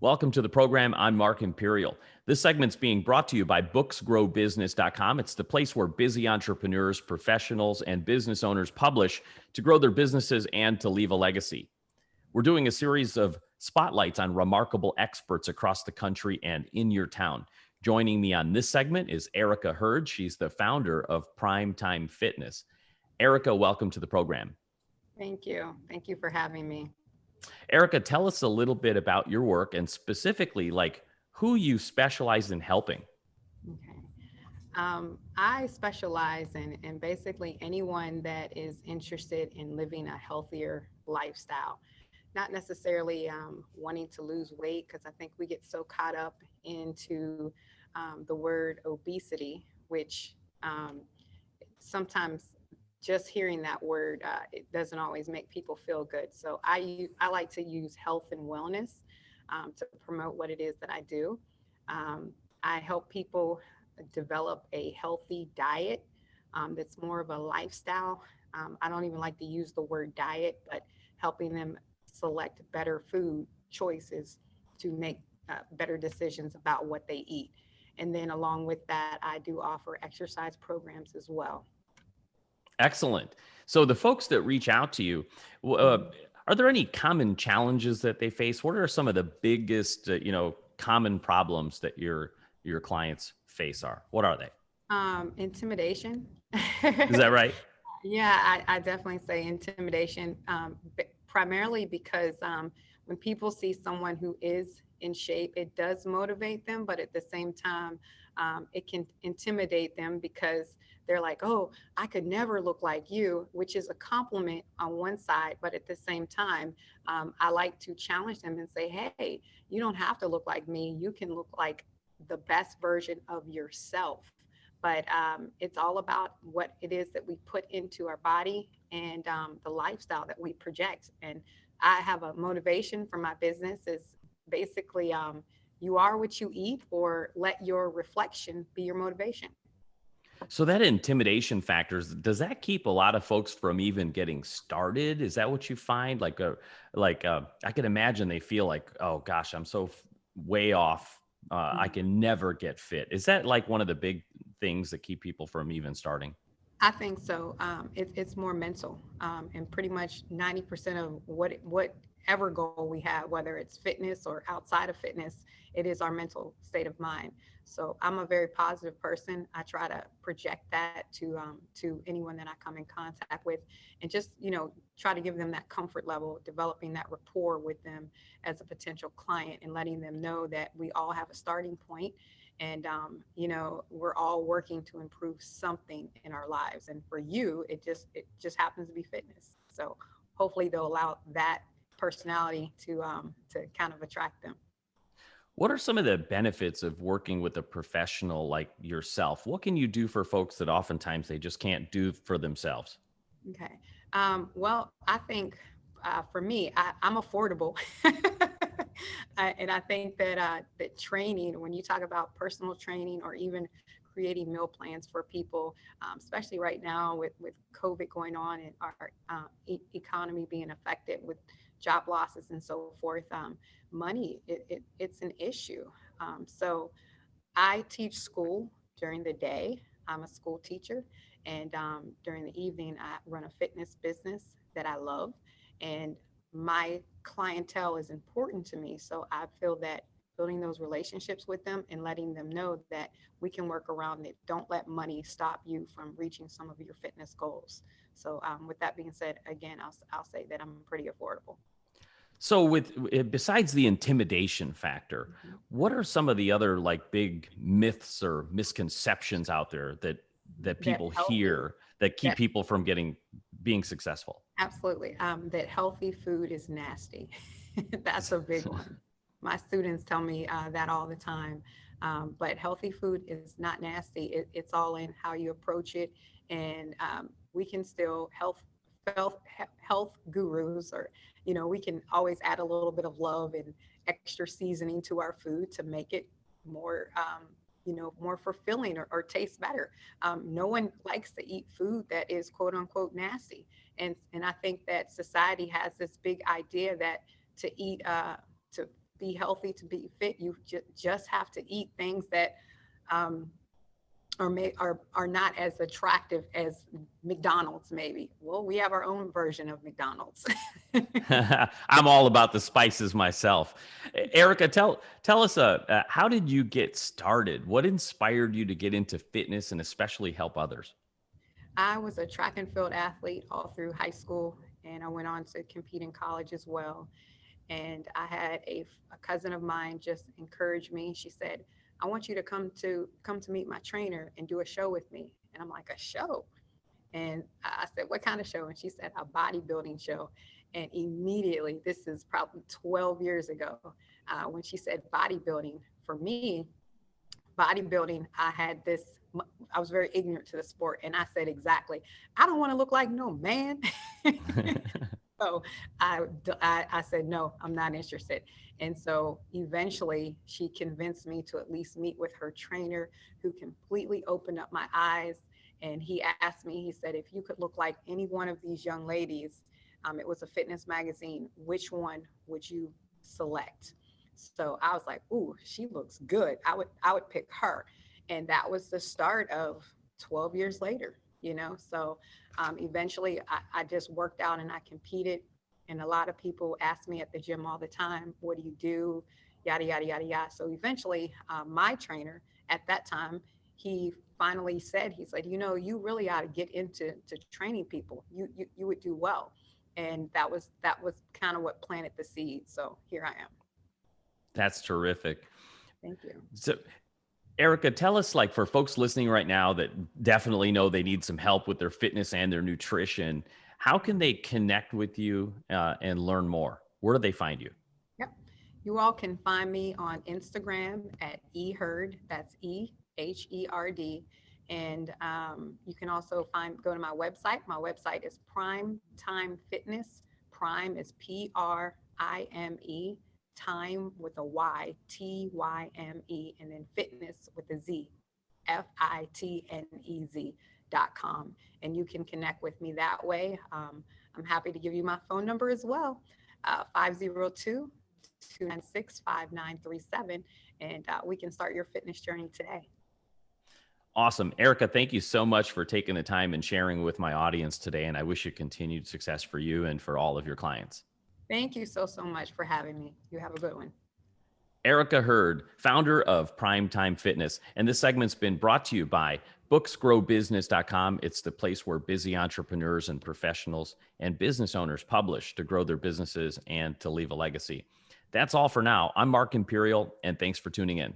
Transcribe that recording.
Welcome to the program. I'm Mark Imperial. This segment's being brought to you by booksgrowbusiness.com. It's the place where busy entrepreneurs, professionals, and business owners publish to grow their businesses and to leave a legacy. We're doing a series of spotlights on remarkable experts across the country and in your town. Joining me on this segment is Ericka Hurd. She's the founder of Primetime Fitness. Ericka, welcome to the program. Thank you. Thank you for having me. Ericka, tell us a little bit about your work and specifically like who you specialize in helping. Okay. I specialize in basically anyone that is interested in living a healthier lifestyle, not necessarily wanting to lose weight, because I think we get so caught up into the word obesity, which sometimes just hearing that word, it doesn't always make people feel good. So I like to use health and wellness to promote what it is that I do. I help people develop a healthy diet that's more of a lifestyle. I don't even like to use the word diet, but helping them select better food choices to make better decisions about what they eat. And then along with that, I do offer exercise programs as well. Excellent. So the folks that reach out to you, are there any common challenges that they face? What are some of the biggest, common problems that your clients face what are they? Intimidation. Is that right? Yeah, I definitely say intimidation, primarily because when people see someone who is in shape, it does motivate them, but at the same time, it can intimidate them because they're like, oh, I could never look like you, which is a compliment on one side. But at the same time, I like to challenge them and say, hey, you don't have to look like me. You can look like the best version of yourself. But it's all about what it is that we put into our body and the lifestyle that we project. And I have a motivation for my business is basically you are what you eat, or let your reflection be your motivation. So that intimidation factors, does that keep a lot of folks from even getting started? Is that what you find? I can imagine they feel like, oh gosh, I'm so way off. I can never get fit. Is that like one of the big things that keep people from even starting? I think so. It's more mental, and pretty much 90% of whatever goal we have, whether it's fitness or outside of fitness, it is our mental state of mind. So I'm a very positive person. I try to project that to anyone that I come in contact with, and just try to give them that comfort level, developing that rapport with them as a potential client, and letting them know that we all have a starting point, and we're all working to improve something in our lives. And for you, it just happens to be fitness. So hopefully they'll allow that personality to kind of attract them. What are some of the benefits of working with a professional like yourself? What can you do for folks that oftentimes they just can't do for themselves? Okay. Well, I think for me, I'm affordable. And I think that training, when you talk about personal training or even creating meal plans for people, especially right now with COVID going on and our economy being affected with job losses and so forth, money, it's an issue. So I teach school during the day. I'm a school teacher. And during the evening, I run a fitness business that I love. And my clientele is important to me. So I feel that building those relationships with them and letting them know that we can work around it. Don't let money stop you from reaching some of your fitness goals. So with that being said, again, I'll say that I'm pretty affordable. So besides the intimidation factor, what are some of the other like big myths or misconceptions out there that That people healthy, hear that keep that people from being successful? absolutely, that healthy food is nasty. That's a big one. My students tell me that all the time. But healthy food is not nasty. It's all in how you approach it, and we can still health gurus, or we can always add a little bit of love and extra seasoning to our food to make it more more fulfilling, or taste better. No one likes to eat food that is quote unquote nasty, and I think that society has this big idea that to eat to be healthy, to be fit, you just have to eat things that um, are not as attractive as McDonald's, maybe. Well, we have our own version of McDonald's. I'm all about the spices myself. Ericka, tell us, how did you get started? What inspired you to get into fitness and especially help others? I was a track and field athlete all through high school, and I went on to compete in college as well. And I had a cousin of mine just encourage me. She said, "I want you to come to meet my trainer and do a show with me." And I'm like, "A show?" And I said, "What kind of show?" And she said, "A bodybuilding show." And immediately, this is probably 12 years ago, when she said bodybuilding, for me, bodybuilding, I was very ignorant to the sport. And I said, exactly, "I don't want to look like no man." So I said, "No, I'm not interested." And so eventually she convinced me to at least meet with her trainer, who completely opened up my eyes. And he asked me, he said, "If you could look like any one of these young ladies," it was a fitness magazine, "which one would you select?" So I was like, "Ooh, she looks good. I would pick her." And that was the start of 12 years later, you know? So eventually I just worked out and I competed. And a lot of people ask me at the gym all the time, "What do you do?" Yada, yada, yada, yada. So eventually my trainer at that time, he finally said, he said, "You really ought to get into training people. You would do well." And that was kind of what planted the seed. So here I am. That's terrific. Thank you. So, Ericka, tell us, like, for folks listening right now that definitely know they need some help with their fitness and their nutrition, how can they connect with you and learn more? Where do they find you? Yep. You all can find me on Instagram at eherd. That's EHERD. And you can also go to my website. My website is Prime Time Fitness. Prime is PRIME. Time with a Y, TYME, and then fitness with a Z, FITNEZ.com. And you can connect with me that way. I'm happy to give you my phone number as well, 502 296 5937, and we can start your fitness journey today. Awesome. Ericka, thank you so much for taking the time and sharing with my audience today. And I wish you continued success for you and for all of your clients. Thank you so much for having me. You have a good one. Ericka Hurd, founder of Primetime Fitness. And this segment's been brought to you by booksgrowbusiness.com. It's the place where busy entrepreneurs and professionals and business owners publish to grow their businesses and to leave a legacy. That's all for now. I'm Mark Imperial, and thanks for tuning in.